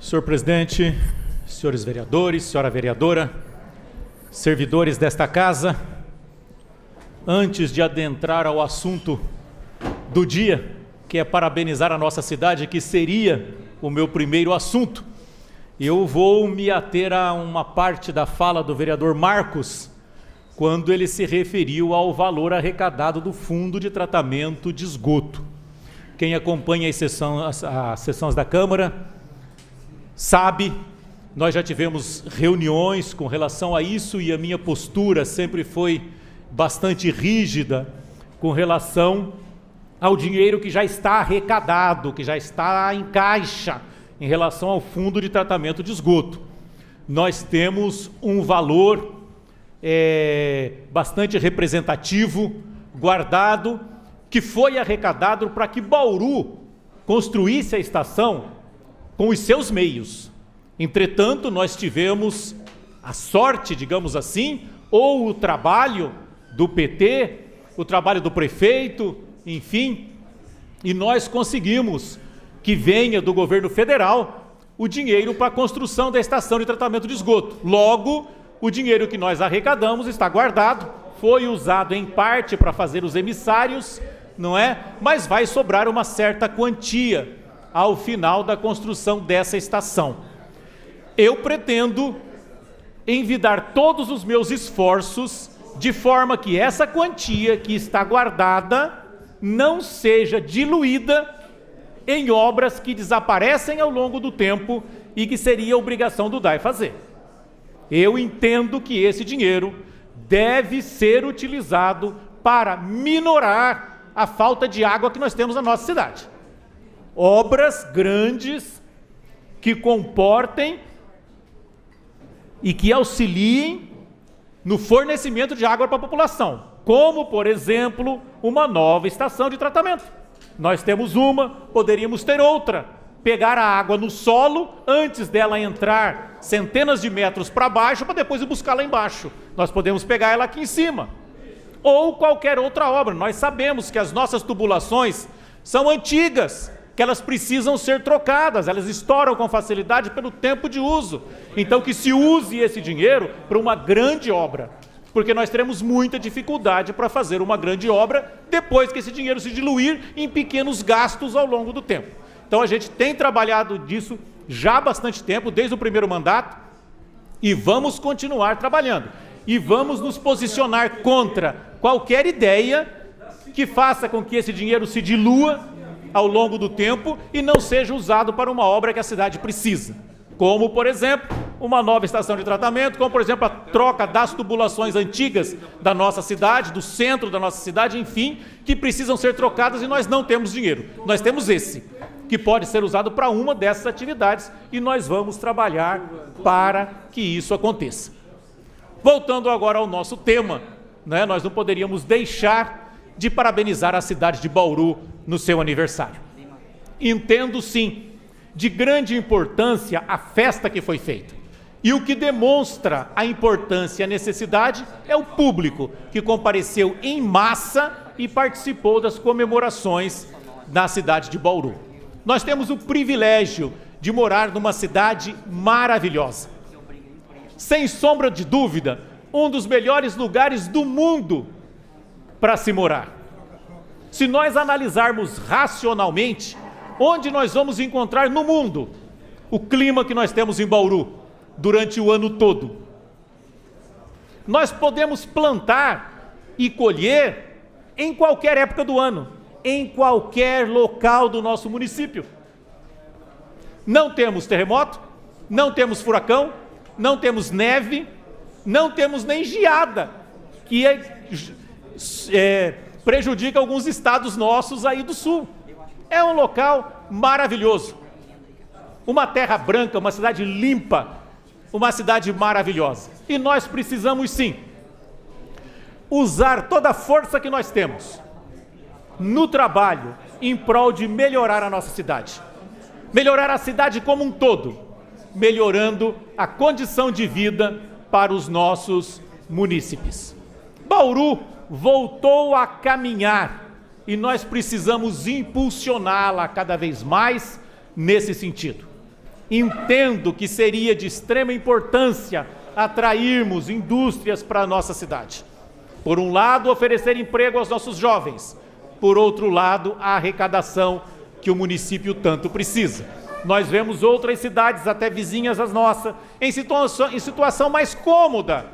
Senhor presidente, senhores vereadores, senhora vereadora, servidores desta casa, antes de adentrar ao assunto do dia, que é parabenizar a nossa cidade, que seria o meu primeiro assunto, eu vou me ater a uma parte da fala do vereador Marcos, quando ele se referiu ao valor arrecadado do Fundo de Tratamento de Esgoto. Quem acompanha as sessões da Câmara sabe, nós já tivemos reuniões com relação a isso e a minha postura sempre foi bastante rígida com relação ao dinheiro que já está arrecadado, que já está em caixa em relação ao Fundo de Tratamento de Esgoto. Nós temos um valor bastante representativo, guardado, que foi arrecadado para que Bauru construísse a estação com os seus meios. Entretanto, nós tivemos a sorte, digamos assim, ou o trabalho do PT, o trabalho do prefeito, enfim, e nós conseguimos que venha do governo federal o dinheiro para a construção da estação de tratamento de esgoto. Logo, o dinheiro que nós arrecadamos está guardado, foi usado em parte para fazer os emissários, não é? Mas vai sobrar uma certa quantia ao final da construção dessa estação. Eu pretendo envidar todos os meus esforços de forma que essa quantia que está guardada não seja diluída em obras que desaparecem ao longo do tempo e que seria obrigação do DAI fazer. Eu entendo que esse dinheiro deve ser utilizado para minorar a falta de água que nós temos na nossa cidade. Obras grandes que comportem e que auxiliem no fornecimento de água para a população, como, por exemplo, uma nova estação de tratamento. Nós temos uma, poderíamos ter outra. Pegar a água no solo, antes dela entrar centenas de metros para baixo, para depois ir buscar lá embaixo. Nós podemos pegar ela aqui em cima. Ou qualquer outra obra. Nós sabemos que as nossas tubulações são antigas, que elas precisam ser trocadas, elas estouram com facilidade pelo tempo de uso. Então que se use esse dinheiro para uma grande obra, porque nós teremos muita dificuldade para fazer uma grande obra depois que esse dinheiro se diluir em pequenos gastos ao longo do tempo. Então a gente tem trabalhado disso já há bastante tempo, desde o primeiro mandato, e vamos continuar trabalhando. E vamos nos posicionar contra qualquer ideia que faça com que esse dinheiro se dilua ao longo do tempo e não seja usado para uma obra que a cidade precisa. Como, por exemplo, uma nova estação de tratamento, como, por exemplo, a troca das tubulações antigas da nossa cidade, do centro da nossa cidade, enfim, que precisam ser trocadas e nós não temos dinheiro. Nós temos esse, que pode ser usado para uma dessas atividades e nós vamos trabalhar para que isso aconteça. Voltando agora ao nosso tema, né, nós não poderíamos deixar de parabenizar a cidade de Bauru no seu aniversário. Entendo, sim, de grande importância a festa que foi feita. E o que demonstra a importância e a necessidade é o público que compareceu em massa e participou das comemorações na cidade de Bauru. Nós temos o privilégio de morar numa cidade maravilhosa. Sem sombra de dúvida, um dos melhores lugares do mundo para se morar. Se nós analisarmos racionalmente, onde nós vamos encontrar no mundo o clima que nós temos em Bauru durante o ano todo? Nós podemos plantar e colher em qualquer época do ano, em qualquer local do nosso município. Não temos terremoto, não temos furacão, não temos neve, não temos nem geada, que prejudica alguns estados nossos aí do sul. É um local maravilhoso, uma terra branca, uma cidade limpa, uma cidade maravilhosa. E nós precisamos sim usar toda a força que nós temos no trabalho em prol de melhorar a nossa cidade, melhorar a cidade como um todo, melhorando a condição de vida para os nossos munícipes. Bauru voltou a caminhar e nós precisamos impulsioná-la cada vez mais nesse sentido. entendo que seria de extrema importância atrairmos indústrias para a nossa cidade. Por um lado, oferecer emprego aos nossos jovens. Por outro lado, a arrecadação que o município tanto precisa. Nós vemos outras cidades, até vizinhas às nossas, em situação mais cômoda,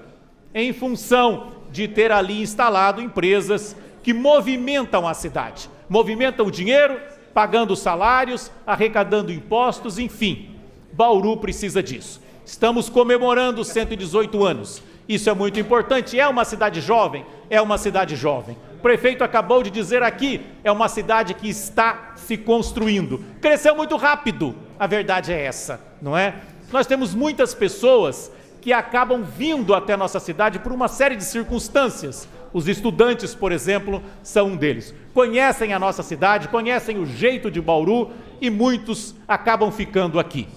em função de ter ali instalado empresas que movimentam a cidade. Movimentam o dinheiro, pagando salários, arrecadando impostos, enfim. Bauru precisa disso. Estamos comemorando 118 anos. Isso é muito importante. É uma cidade jovem? É uma cidade jovem. O prefeito acabou de dizer aqui, é uma cidade que está se construindo. Cresceu muito rápido, a verdade é essa, não é? Nós temos muitas pessoas que acabam vindo até a nossa cidade por uma série de circunstâncias. Os estudantes, por exemplo, são um deles. Conhecem a nossa cidade, conhecem o jeito de Bauru e muitos acabam ficando aqui.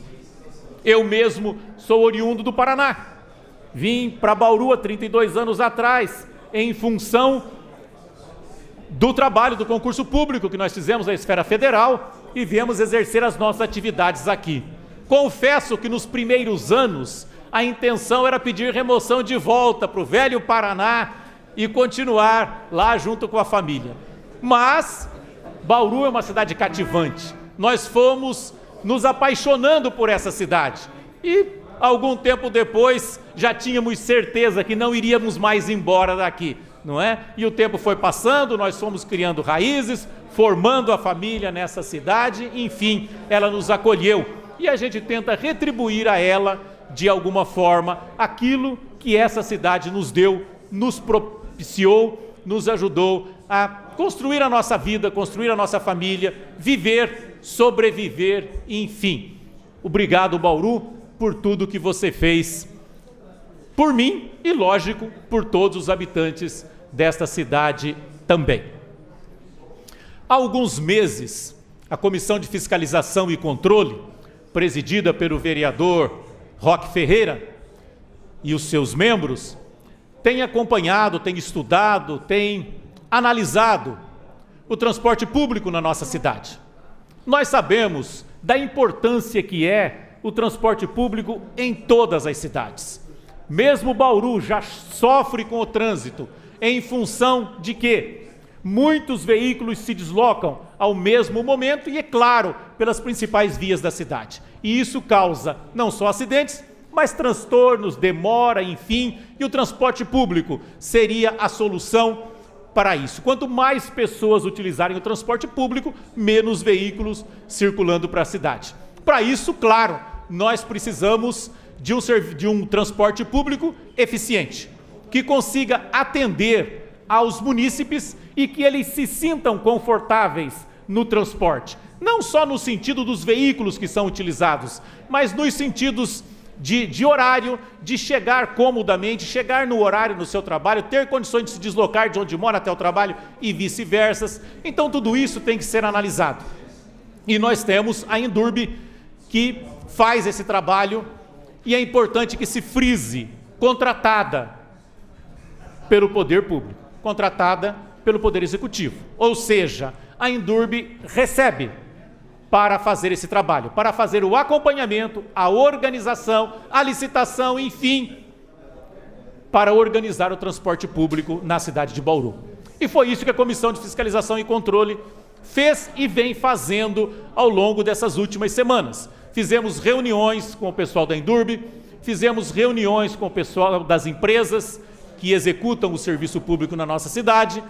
Eu mesmo sou oriundo do Paraná. Vim para Bauru há 32 anos atrás, em função do trabalho do concurso público que nós fizemos na esfera federal e viemos exercer as nossas atividades aqui. Confesso que nos primeiros anos a intenção era pedir remoção de volta para o velho Paraná e continuar lá junto com a família. Mas Bauru é uma cidade cativante. Nós fomos nos apaixonando por essa cidade e algum tempo depois já tínhamos certeza que não iríamos mais embora daqui, não é? E o tempo foi passando, nós fomos criando raízes, formando a família nessa cidade, enfim, ela nos acolheu e a gente tenta retribuir a ela, de alguma forma, aquilo que essa cidade nos deu, nos propiciou, nos ajudou a construir a nossa vida, construir a nossa família, viver, sobreviver, enfim. Obrigado, Bauru, por tudo que você fez por mim e, lógico, por todos os habitantes desta cidade também. Há alguns meses, a Comissão de Fiscalização e Controle, presidida pelo vereador Roque Ferreira e os seus membros, tem acompanhado, tem estudado, tem analisado o transporte público na nossa cidade. Nós sabemos da importância que é o transporte público em todas as cidades. Mesmo Bauru já sofre com o trânsito em função de que muitos veículos se deslocam ao mesmo momento e, é claro, pelas principais vias da cidade. E isso causa não só acidentes, mas transtornos, demora, enfim, e o transporte público seria a solução para isso. Quanto mais pessoas utilizarem o transporte público, menos veículos circulando para a cidade. Para isso, claro, nós precisamos de um transporte público eficiente, que consiga atender aos munícipes e que eles se sintam confortáveis no transporte. Não só no sentido dos veículos que são utilizados, mas nos sentidos de horário, de chegar comodamente, chegar no horário no seu trabalho, ter condições de se deslocar de onde mora até o trabalho e vice-versa. Então tudo isso tem que ser analisado. E nós temos a Endurbe que faz esse trabalho e é importante que se frise, contratada pelo poder público, contratada pelo poder executivo. Ou seja, a Endurbe recebe para fazer esse trabalho, para fazer o acompanhamento, a organização, a licitação, enfim, para organizar o transporte público na cidade de Bauru. E foi isso que a Comissão de Fiscalização e Controle fez e vem fazendo ao longo dessas últimas semanas. Fizemos reuniões com o pessoal da Endurbe, fizemos reuniões com o pessoal das empresas que executam o serviço público na nossa cidade,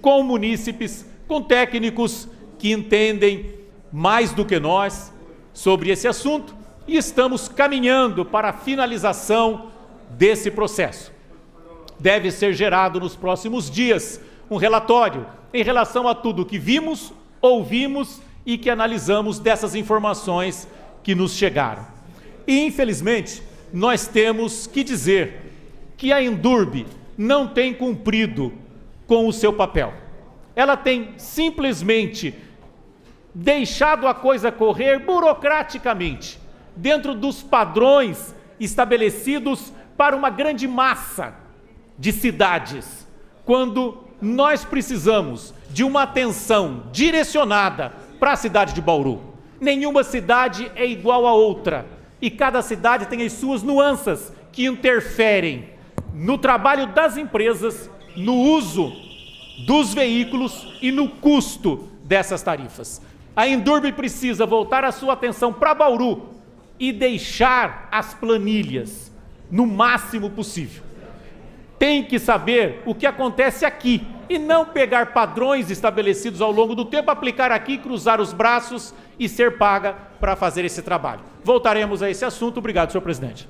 com munícipes, com técnicos que entendem mais do que nós sobre esse assunto e estamos caminhando para a finalização desse processo. Deve ser gerado nos próximos dias um relatório em relação a tudo que vimos, ouvimos e que analisamos dessas informações que nos chegaram. E, infelizmente, nós temos que dizer que a Endurbe não tem cumprido com o seu papel. Ela tem simplesmente deixado a coisa correr burocraticamente, dentro dos padrões estabelecidos para uma grande massa de cidades, quando nós precisamos de uma atenção direcionada para a cidade de Bauru. Nenhuma cidade é igual a outra, e cada cidade tem as suas nuances que interferem no trabalho das empresas, no uso dos veículos e no custo dessas tarifas. A Endurbe precisa voltar a sua atenção para Bauru e deixar as planilhas no máximo possível. Tem que saber o que acontece aqui e não pegar padrões estabelecidos ao longo do tempo, aplicar aqui, cruzar os braços e ser paga para fazer esse trabalho. Voltaremos a esse assunto. Obrigado, senhor presidente.